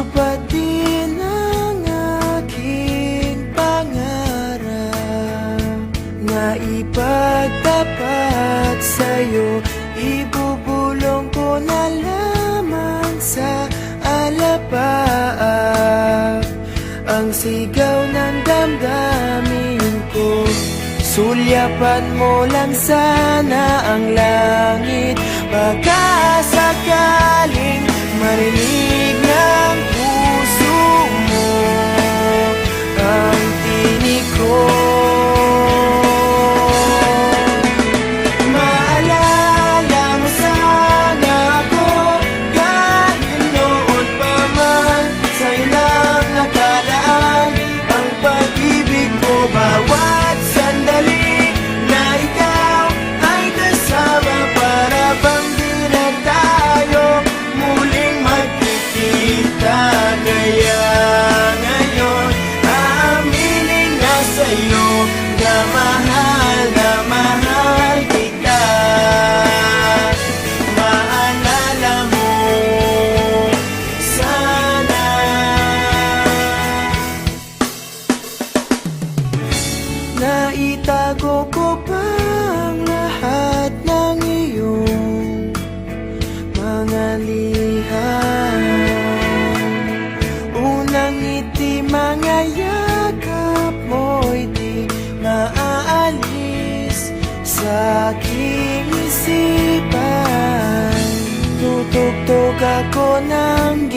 matupad din ang aking pangarap na ipagtapat sa'yo. Ibubulong ko na lamang sa alapaap ang sigaw ng damdamin ko. Sulyapan mo lang sana ang langit, baka sakaling marinig ng puso mo ang tinig ko. Maalala mo sana ako kahit noon pa man sa ilang nakalaan ang pag-ibig ko. Bawat sandali na ikaw ay kasama, para bang di na tayo muling magkikita. Kaya ngayon aaminin na sa'yo na mahal kita. Maalala mo sana na itago ko pa ang lahat ng iyong mga liham. Unang ngiti, mga yakap mo'y di maaalis sa aking isipan. Tutugtog ako ng